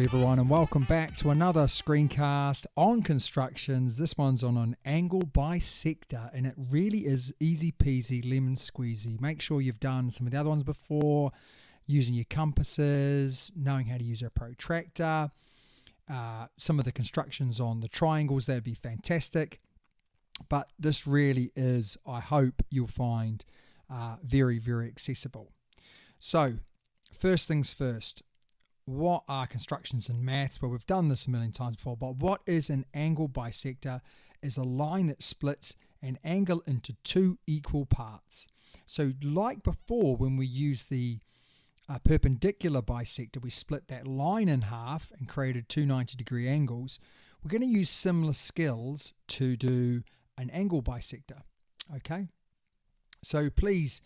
everyone, and welcome back to another screencast on constructions. This one's on an angle bisector, and it really is easy peasy lemon squeezy. Make sure you've done some of the other ones before, using your compasses, knowing how to use a protractor, some of the constructions on the triangles. That'd be fantastic. But this really is, I hope you'll find, very, very accessible. So first things first, what are constructions in maths? Well, we've done this a million times before, but what is an angle bisector? Is a line that splits an angle into two equal parts. So like before, when we use the perpendicular bisector, we split that line in half and created two 90-degree angles. We're going to use similar skills to do an angle bisector. Okay, so please,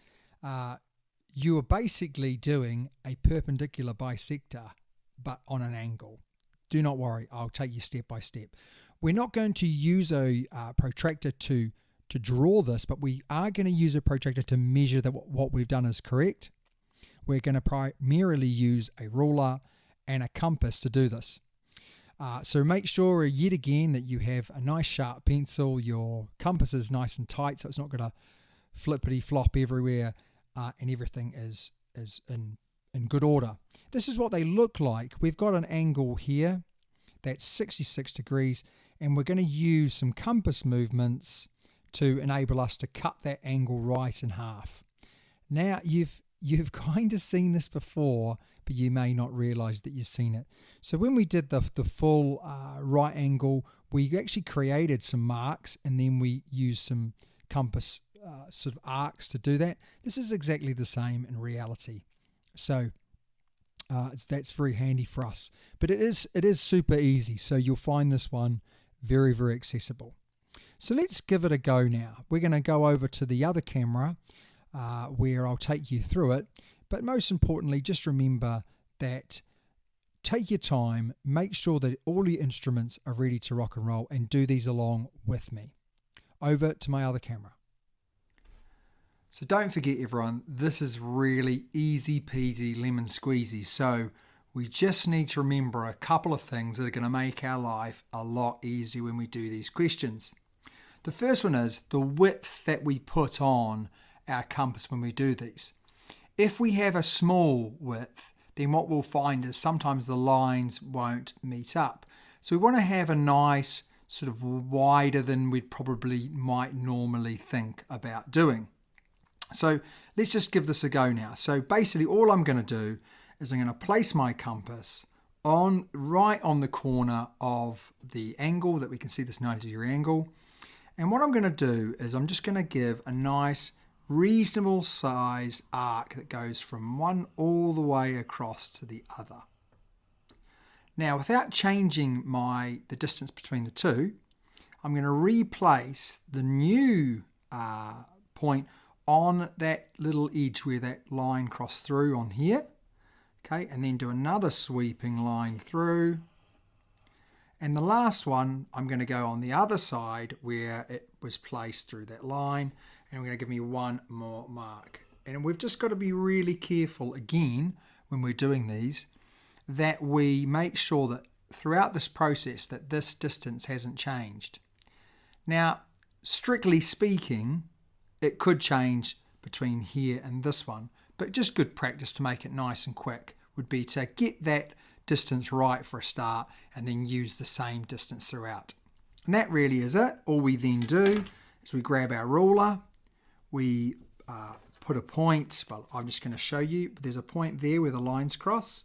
you are basically doing a perpendicular bisector, but on an angle. Do not worry, I'll take you step by step. We're not going to use a protractor to draw this, but we are going to use a protractor to measure that what we've done is correct. We're going to primarily use a ruler and a compass to do this. So make sure yet again that you have a nice sharp pencil. Your compass is nice and tight, so it's not going to flippity flop everywhere. And everything is in good order. This is what they look like. We've got an angle here that's 66 degrees, and we're going to use some compass movements to enable us to cut that angle right in half. Now you've kind of seen this before, but you may not realize that you've seen it. So when we did the full right angle, we actually created some marks, and then we used some compass sort of arcs to do that. This is exactly the same in reality. So that's very handy for us. But it is super easy. So you'll find this one very, very accessible. So let's give it a go now. We're going to go over to the other camera where I'll take you through it. But most importantly, just remember that take your time, make sure that all your instruments are ready to rock and roll, and do these along with me. Over to my other camera. So don't forget, everyone, this is really easy peasy lemon squeezy. So we just need to remember a couple of things that are going to make our life a lot easier when we do these questions. The first one is the width that we put on our compass when we do these. If we have a small width, then what we'll find is sometimes the lines won't meet up. So we want to have a nice sort of wider than we probably might normally think about doing. So let's just give this a go now. So basically all I'm going to do is I'm going to place my compass right on the corner of the angle that we can see, this 90-degree angle. And what I'm going to do is I'm just going to give a nice reasonable size arc that goes from one all the way across to the other. Now, without changing the distance between the two, I'm going to replace the new point on that little edge where that line crossed through on here. Okay, and then do another sweeping line through. And the last one, I'm going to go on the other side where it was placed through that line, and I'm going to give me one more mark. And we've just got to be really careful again when we're doing these, that we make sure that throughout this process that this distance hasn't changed. Now, strictly speaking, it could change between here and this one, but just good practice to make it nice and quick would be to get that distance right for a start and then use the same distance throughout. And that really is it. All we then do is we grab our ruler, we put a point, well, I'm just going to show you, there's a point there where the lines cross,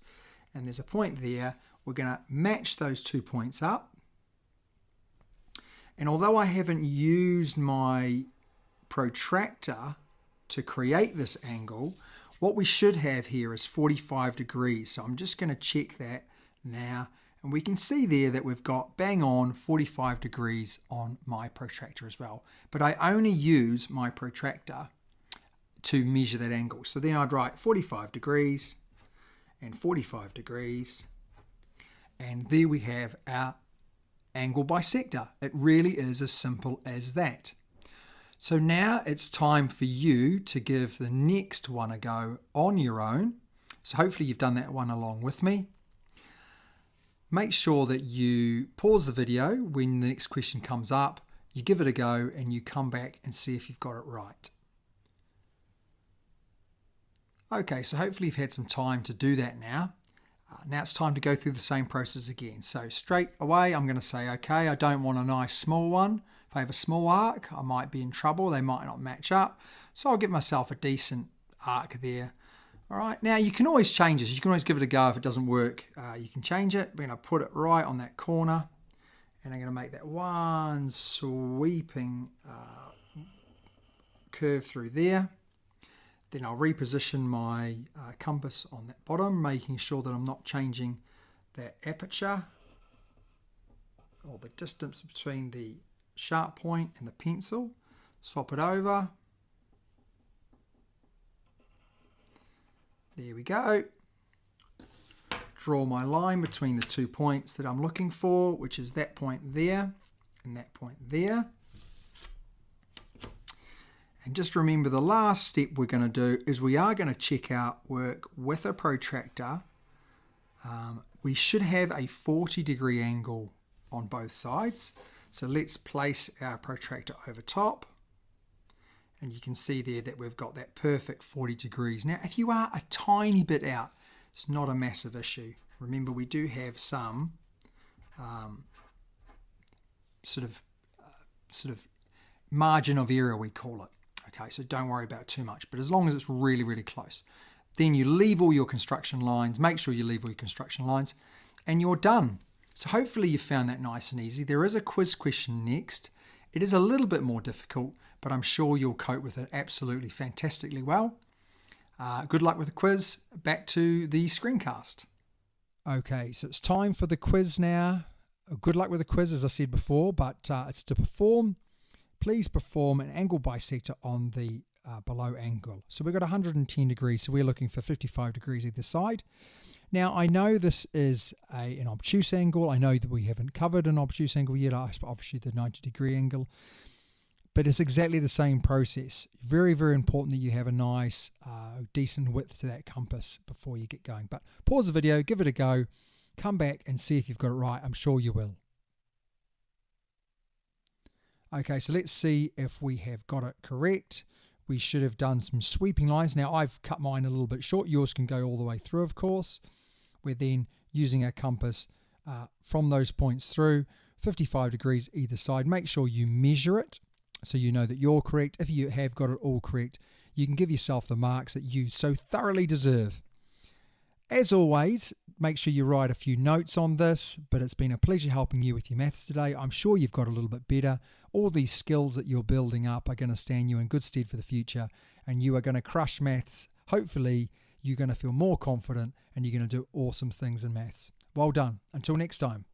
and there's a point there. We're going to match those 2 points up. And although I haven't used my protractor to create this angle, what we should have here is 45 degrees. So I'm just going to check that now, and we can see there that we've got bang on 45 degrees on my protractor as well. But I only use my protractor to measure that angle. So then I'd write 45 degrees and 45 degrees, and there we have our angle bisector. It really is as simple as that. So now it's time for you to give the next one a go on your own. So hopefully you've done that one along with me. Make sure that you pause the video when the next question comes up, you give it a go and you come back and see if you've got it right. Okay, so hopefully you've had some time to do that now. Now it's time to go through the same process again. So straight away I'm going to say, okay, I don't want a nice small one. If I have a small arc, I might be in trouble. They might not match up. So I'll give myself a decent arc there. All right, now you can always change this. You can always give it a go if it doesn't work. You can change it. We're going to put it right on that corner. And I'm going to make that one sweeping curve through there. Then I'll reposition my compass on that bottom, making sure that I'm not changing that aperture or the distance between the sharp point and the pencil. Swap it over. There we go. Draw my line between the 2 points that I'm looking for, which is that point there and that point there. And just remember the last step we're going to do is we are going to check out work with a protractor. We should have a 40-degree angle on both sides. So let's place our protractor over top. And you can see there that we've got that perfect 40 degrees. Now, if you are a tiny bit out, it's not a massive issue. Remember, we do have some sort of margin of error, we call it. Okay, so don't worry about it too much. But as long as it's really, really close, then you leave all your construction lines. Make sure you leave all your construction lines, and you're done. So hopefully you found that nice and easy. There is a quiz question next. It is a little bit more difficult, but I'm sure you'll cope with it absolutely fantastically well. Good luck with the quiz. Back to the screencast. Okay, so it's time for the quiz now. Good luck with the quiz, as I said before, but it's to perform. Please perform an angle bisector on the below angle. So we've got 110 degrees, so we're looking for 55 degrees either side. Now, I know this is an obtuse angle. I know that we haven't covered an obtuse angle yet, obviously the 90-degree angle. But it's exactly the same process. Very, very important that you have a nice, decent width to that compass before you get going. But pause the video, give it a go, come back and see if you've got it right. I'm sure you will. Okay, so let's see if we have got it correct. We should have done some sweeping lines. Now, I've cut mine a little bit short. Yours can go all the way through, of course. We're then using our compass from those points through, 55 degrees either side. Make sure you measure it so you know that you're correct. If you have got it all correct, you can give yourself the marks that you so thoroughly deserve. As always, make sure you write a few notes on this, but it's been a pleasure helping you with your maths today. I'm sure you've got a little bit better. All these skills that you're building up are going to stand you in good stead for the future, and you are going to crush maths. Hopefully, you're going to feel more confident and you're going to do awesome things in maths. Well done. Until next time.